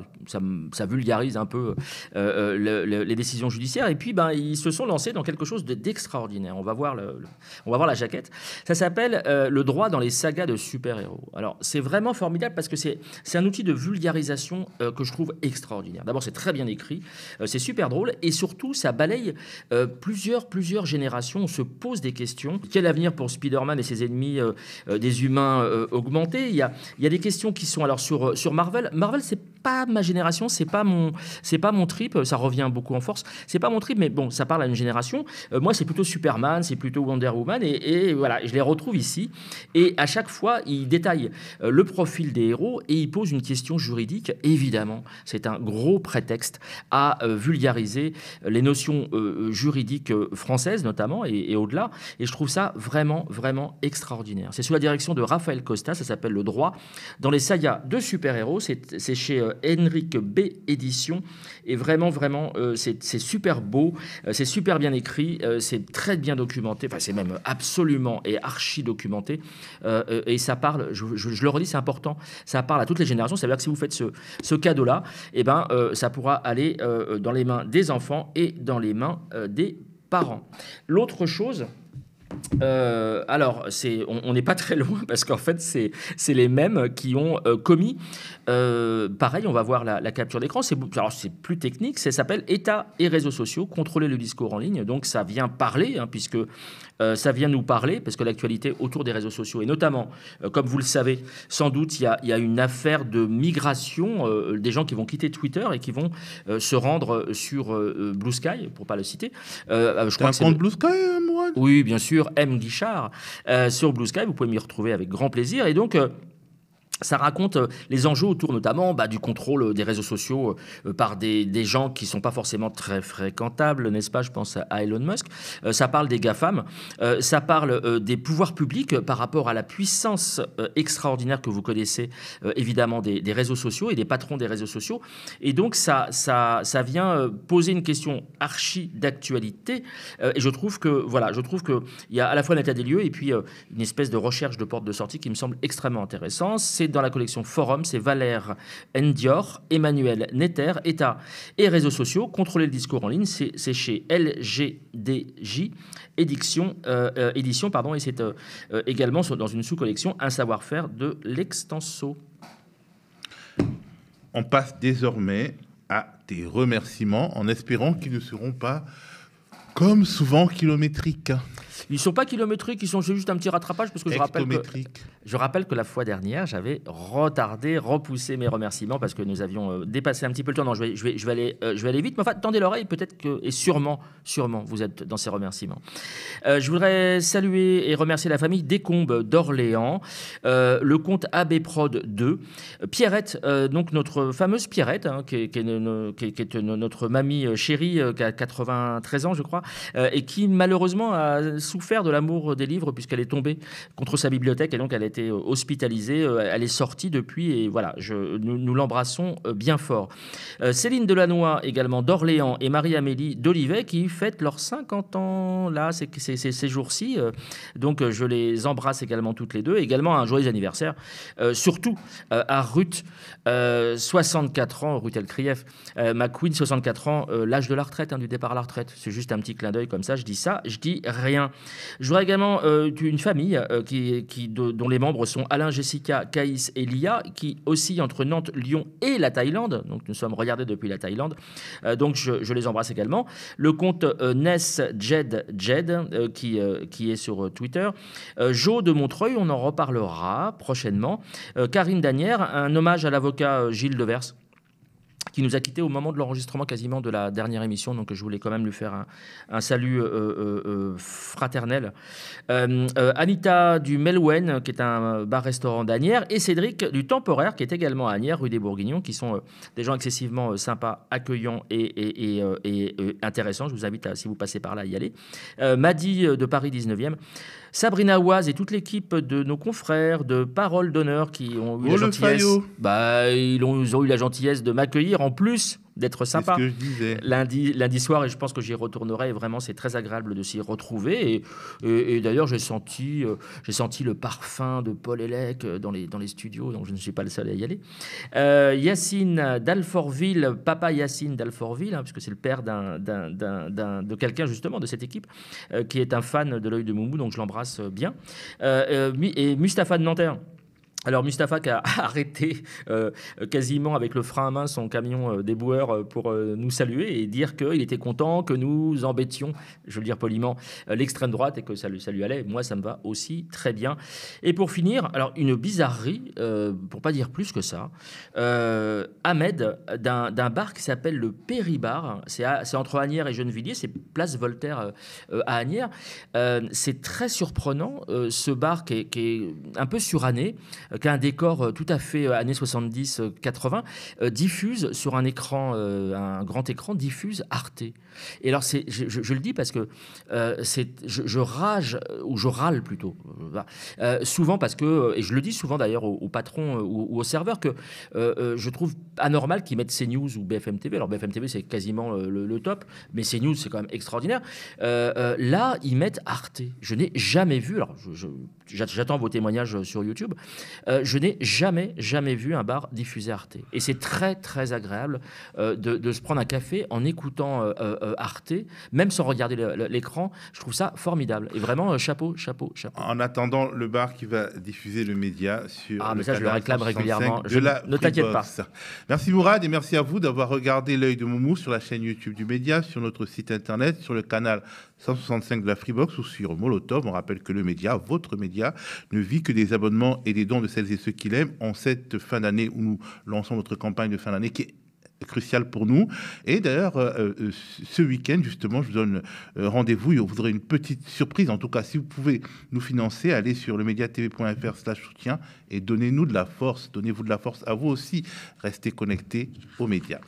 Speaker 2: vulgarise un peu les décisions judiciaires, et puis ils se sont lancés dans quelque chose d'extraordinaire. On va voir la jaquette. Ça s'appelle le droit dans les sagas de super-héros. Alors c'est vraiment formidable parce que c'est un outil de vulgarisation que je trouve extraordinaire. D'abord c'est très bien écrit, c'est super drôle, et surtout ça balaye plusieurs générations. On se pose des questions. Quel avenir pour Spider-Man et ses ennemis des humains augmentés? Il y a des questions qui sont alors sur Marvel. Marvel, c'est pas ma génération, c'est pas mon trip, ça revient beaucoup en force. C'est pas mon trip, mais bon, ça parle à une génération. Moi, c'est plutôt Superman, c'est plutôt Wonder Woman, et voilà, je les retrouve ici. Et à chaque fois, il détaille le profil des héros et il pose une question juridique. Évidemment, c'est un gros prétexte à vulgariser les notions juridiques françaises, notamment, et au-delà. Et je trouve ça vraiment extraordinaire. C'est sous la direction de Raphaël Costa, ça s'appelle Le droit dans les sagas de super-héros. C'est chez Henrik B. Édition. Et vraiment, c'est super beau, c'est super bien écrit, c'est très bien documenté, enfin c'est même absolument et archi documenté, et ça parle, je le redis, c'est important, ça parle à toutes les générations. Ça veut dire que si vous faites ce cadeau-là, ça pourra aller dans les mains des enfants et dans les mains des parents. L'autre chose... alors, on n'est pas très loin parce qu'en fait, c'est les mêmes qui ont commis. Pareil, on va voir la capture d'écran. Alors, c'est plus technique. Ça s'appelle État et réseaux sociaux, contrôler le discours en ligne. Donc, ça vient parler, hein, puisque ça vient nous parler, parce que l'actualité autour des réseaux sociaux, et notamment, comme vous le savez, sans doute, il y a une affaire de migration, des gens qui vont quitter Twitter et qui vont se rendre sur Blue Sky, pour pas le citer. Je crois que c'est
Speaker 1: Blue Sky, Mourad ?
Speaker 2: Oui, bien sûr. M. Guichard sur Blue Sky, vous pouvez m'y retrouver avec grand plaisir. Et donc ça raconte les enjeux autour notamment du contrôle des réseaux sociaux par des gens qui ne sont pas forcément très fréquentables, n'est-ce pas? Je pense à Elon Musk. Ça parle des GAFAM, ça parle des pouvoirs publics par rapport à la puissance extraordinaire que vous connaissez évidemment des réseaux sociaux et des patrons des réseaux sociaux. Et donc ça vient poser une question archi d'actualité. Et je trouve qu'il y a à la fois un état des lieux et puis une espèce de recherche de porte de sortie qui me semble extrêmement intéressant. C'est dans la collection Forum, c'est Valère Ndior, Emmanuel Netter, État et réseaux sociaux, contrôler le discours en ligne, c'est chez LGDJ édition, et c'est également dans une sous-collection Un savoir-faire de l'Extenso.
Speaker 1: On passe désormais à des remerciements en espérant qu'ils ne seront pas, comme souvent, kilométriques.
Speaker 2: Ils ne sont pas kilométriques, c'est juste un petit rattrapage parce que je rappelle que la fois dernière, j'avais repoussé mes remerciements parce que nous avions dépassé un petit peu le temps. Non, je vais aller vite, mais enfin, tendez l'oreille, peut-être que, et sûrement, vous êtes dans ces remerciements. Je voudrais saluer et remercier la famille Descombes d'Orléans, le compte AB Prod 2, Pierrette, donc notre fameuse Pierrette, hein, qui est notre mamie chérie, qui a 93 ans, je crois, et qui malheureusement a souffert de l'amour des livres puisqu'elle est tombée contre sa bibliothèque et donc elle a été hospitalisée. Elle est sortie depuis et voilà, nous l'embrassons bien fort. Céline Delannoy également d'Orléans et Marie-Amélie d'Olivet qui fêtent leurs 50 ans là, ces jours-ci. Donc je les embrasse également toutes les deux. Également un joyeux anniversaire, surtout à Ruth, 64 ans, Ruth Elkrief, ma queen, 64 ans, l'âge de la retraite, du départ à la retraite. C'est juste un petit clin d'œil comme ça, je dis rien. Je voudrais également une famille dont les membres sont Alain, Jessica, Caïs et Lia, qui oscillent entre Nantes, Lyon et la Thaïlande. Donc nous sommes regardés depuis la Thaïlande. Donc je les embrasse également. Le compte Ness Jed, qui est sur Twitter. Jo de Montreuil, on en reparlera prochainement. Karine Danière, un hommage à l'avocat Gilles Devers. qui nous a quittés au moment de l'enregistrement quasiment de la dernière émission. Donc, je voulais quand même lui faire un salut fraternel. Anita du Melwen, qui est un bar-restaurant d'Asnières, et Cédric du Temporaire, qui est également à Asnières, rue des Bourguignons, qui sont des gens excessivement sympas, accueillants et intéressants. Je vous invite, si vous passez par là, à y aller. Madi de Paris 19e. Sabrina Oise et toute l'équipe de nos confrères de Parole d'Honneur qui ont eu la gentillesse. Ils ont eu la gentillesse de m'accueillir en plus d'être sympa.
Speaker 1: C'est ce que je disais.
Speaker 2: Lundi soir, et je pense que j'y retournerai. Et vraiment, c'est très agréable de s'y retrouver. Et d'ailleurs, j'ai senti le parfum de Paul Hellec dans les studios, donc je ne suis pas le seul à y aller. Yacine d'Alfortville, papa Yacine d'Alfortville, puisque c'est le père de quelqu'un justement de cette équipe, qui est un fan de l'œil de Moumou, donc je l'embrasse bien. Et Mustapha de Nanterre. Alors Mustapha qui a arrêté quasiment avec le frein à main son camion déboueur pour nous saluer et dire qu'il était content que nous embêtions, je veux le dire poliment, l'extrême droite et que ça lui allait. Moi, ça me va aussi très bien. Et pour finir, alors une bizarrerie, pour pas dire plus que ça, Ahmed d'un bar qui s'appelle le Péribar, c'est entre Asnières et Gennevilliers, c'est place Voltaire à Asnières. C'est très surprenant, ce bar qui est un peu suranné, qui a un décor tout à fait années 70-80, diffuse sur un écran, un grand écran, diffuse Arte. Et alors, je le dis parce que je rage, ou je râle plutôt, souvent parce que, et je le dis souvent d'ailleurs au patron ou au serveur, que je trouve anormal qu'ils mettent CNews ou BFM TV. Alors BFM TV, c'est quasiment le top, mais CNews, c'est quand même extraordinaire. Là, ils mettent Arte. Je n'ai jamais vu, alors j'attends vos témoignages sur YouTube, je n'ai jamais vu un bar diffuser Arte. Et c'est très, très agréable de se prendre un café en écoutant Arte, même sans regarder l'écran. Je trouve ça formidable. Et vraiment, chapeau.
Speaker 1: En attendant, le bar qui va diffuser le média sur
Speaker 2: mais ça, je le réclame régulièrement.
Speaker 1: Ne
Speaker 2: t'inquiète pas.
Speaker 1: Merci Mourad et merci à vous d'avoir regardé l'œil de Moumou sur la chaîne YouTube du média, sur notre site internet, sur le canal 165 de la Freebox ou sur Molotov. On rappelle que le média, votre média, ne vit que des abonnements et des dons de celles et ceux qui l'aiment en cette fin d'année où nous lançons notre campagne de fin d'année qui est crucial pour nous. Et d'ailleurs, ce week-end, justement, je vous donne rendez-vous. Vous aurez une petite surprise. En tout cas, si vous pouvez nous financer, allez sur lemediatv.fr/soutien et donnez-nous de la force. Donnez-vous de la force à vous aussi. Restez connectés aux médias.